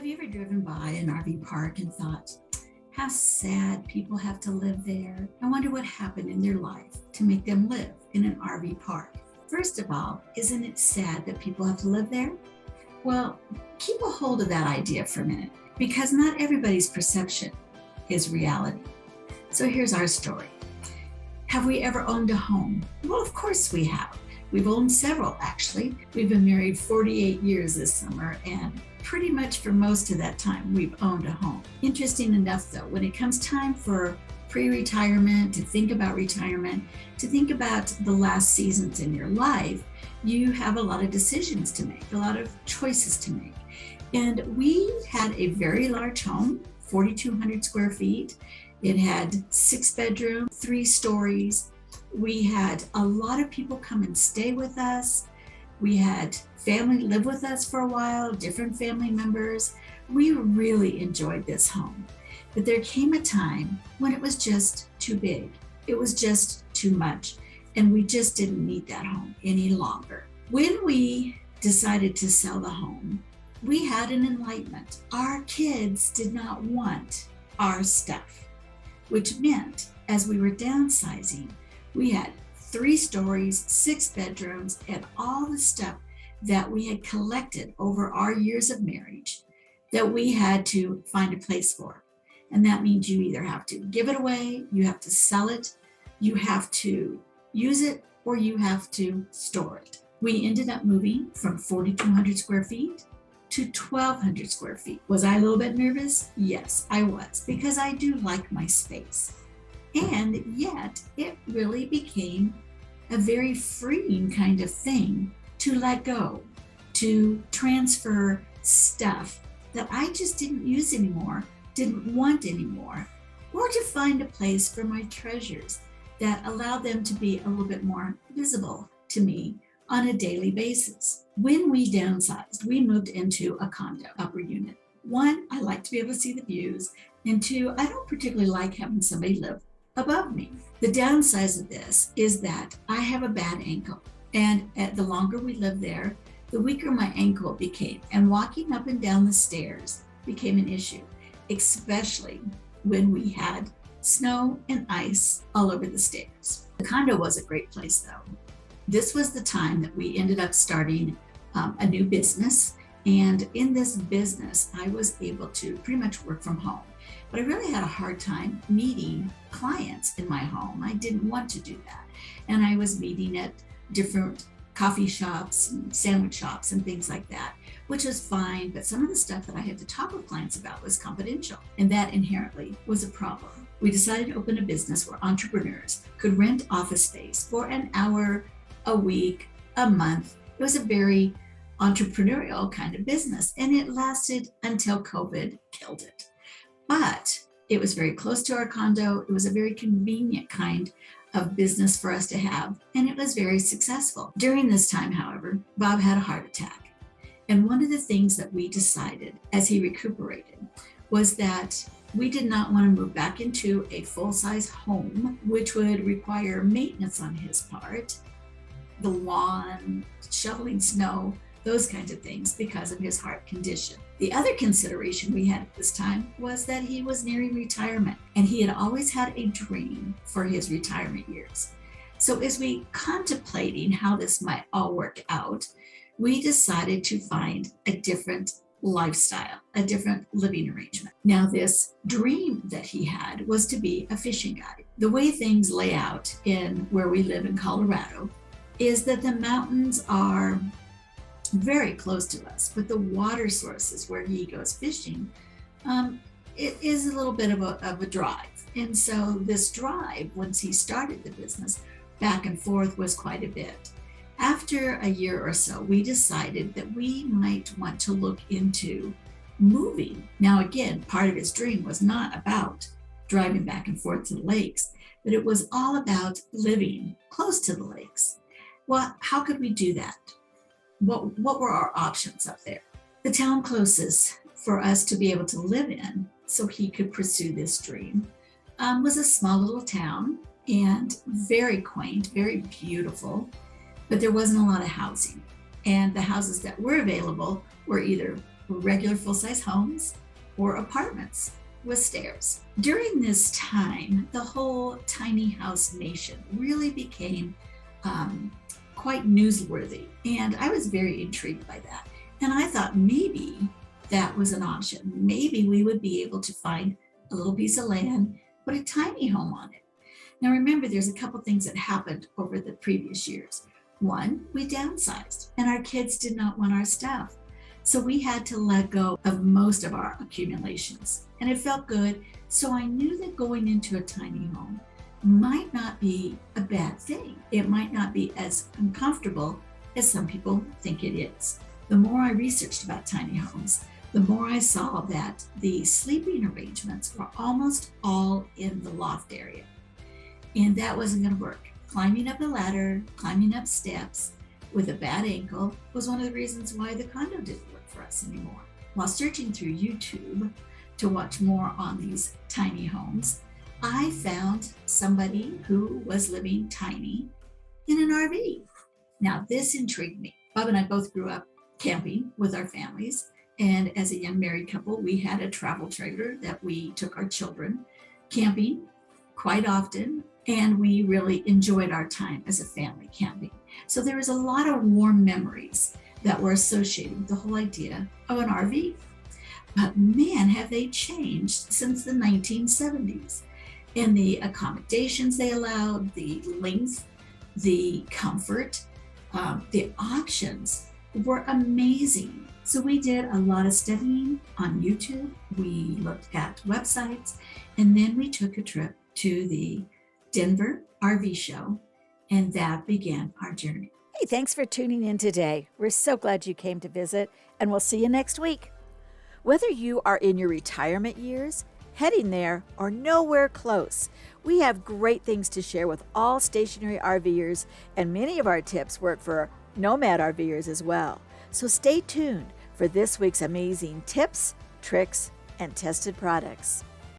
Have you ever driven by an RV park and thought, how sad people have to live there? I wonder what happened in their life to make them live in an RV park. First of all, isn't it sad that people have to live there? Well, keep a hold of that idea for a minute, because not everybody's perception is reality. So here's our story. Have we ever owned a home? Well, of course we have. We've owned several, actually. We've been married 48 years this summer, and pretty much for most of that time, we've owned a home. Interesting enough, though, when it comes time for pre-retirement, to think about retirement, to think about the last seasons in your life, you have a lot of decisions to make, a lot of choices to make. And we had a very large home, 4,200 square feet. It had 6 bedrooms, 3 stories. We had a lot of people come and stay with us. We had family live with us for a while, different family members. We really enjoyed this home. But there came a time when it was just too big. It was just too much. And we just didn't need that home any longer. When we decided to sell the home, we had an enlightenment. Our kids did not want our stuff, which meant as we were downsizing, we had 3 stories, 6 bedrooms, and all the stuff that we had collected over our years of marriage that we had to find a place for. And that means you either have to give it away, you have to sell it, you have to use it, or you have to store it. We ended up moving from 4,200 square feet to 1,200 square feet. Was I a little bit nervous? Yes, I was, because I do like my space. And yet it really became a very freeing kind of thing to let go, to transfer stuff that I just didn't use anymore, didn't want anymore, or to find a place for my treasures that allowed them to be a little bit more visible to me on a daily basis. When we downsized, we moved into a condo upper unit. 1, I like to be able to see the views, and 2, I don't particularly like having somebody live above me. The downside of this is that I have a bad ankle, and the longer we lived there, the weaker my ankle became, and walking up and down the stairs became an issue, especially when we had snow and ice all over the stairs. The condo was a great place though. This was the time that we ended up starting a new business, and in this business, I was able to pretty much work from home. But I really had a hard time meeting clients in my home. I didn't want to do that. And I was meeting at different coffee shops and sandwich shops and things like that, which was fine. But some of the stuff that I had to talk with clients about was confidential. And that inherently was a problem. We decided to open a business where entrepreneurs could rent office space for an hour, a week, a month. It was a very entrepreneurial kind of business. And it lasted until COVID killed it. But it was very close to our condo. It was a very convenient kind of business for us to have, and it was very successful. During this time, however, Bob had a heart attack. And one of the things that we decided as he recuperated was that we did not want to move back into a full-size home, which would require maintenance on his part, the lawn, shoveling snow, those kinds of things because of his heart condition. The other consideration we had at this time was that he was nearing retirement, and he had always had a dream for his retirement years. So as we contemplating how this might all work out, we decided to find a different lifestyle, a different living arrangement. Now, this dream that he had was to be a fishing guide. The way things lay out in where we live in Colorado is that the mountains are very close to us, but the water sources where he goes fishing, it is a little bit of a drive. And so this drive, once he started the business, back and forth was quite a bit. After a year or so, we decided that we might want to look into moving. Now, again, part of his dream was not about driving back and forth to the lakes, but it was all about living close to the lakes. Well, how could we do that? What were our options up there? The town closest for us to be able to live in so he could pursue this dream was a small little town, and very quaint, very beautiful, but there wasn't a lot of housing. And the houses that were available were either regular full-size homes or apartments with stairs. During this time, the whole tiny house nation really became quite newsworthy, and I was very intrigued by that. And I thought maybe that was an option. Maybe we would be able to find a little piece of land, put a tiny home on it. Now remember, there's a couple things that happened over the previous years. One, we downsized, and our kids did not want our stuff. So we had to let go of most of our accumulations, and it felt good. So I knew that going into a tiny home might not be a bad thing. It might not be as uncomfortable as some people think it is. The more I researched about tiny homes, the more I saw that the sleeping arrangements were almost all in the loft area. And that wasn't going to work. Climbing up a ladder, climbing up steps with a bad ankle was one of the reasons why the condo didn't work for us anymore. While searching through YouTube to watch more on these tiny homes, I found somebody who was living tiny in an RV. Now, this intrigued me. Bob and I both grew up camping with our families. And as a young married couple, we had a travel trailer that we took our children camping quite often. And we really enjoyed our time as a family camping. So there was a lot of warm memories that were associated with the whole idea of an RV. But man, have they changed since the 1970s. And the accommodations they allowed, the length, the comfort, the options were amazing. So we did a lot of studying on YouTube. We looked at websites, and then we took a trip to the Denver RV show, and that began our journey. Hey, thanks for tuning in today. We're so glad you came to visit, and we'll see you next week. Whether you are in your retirement years, heading there, or nowhere close, we have great things to share with all stationary RVers, and many of our tips work for nomad RVers as well. So stay tuned for this week's amazing tips, tricks, and tested products.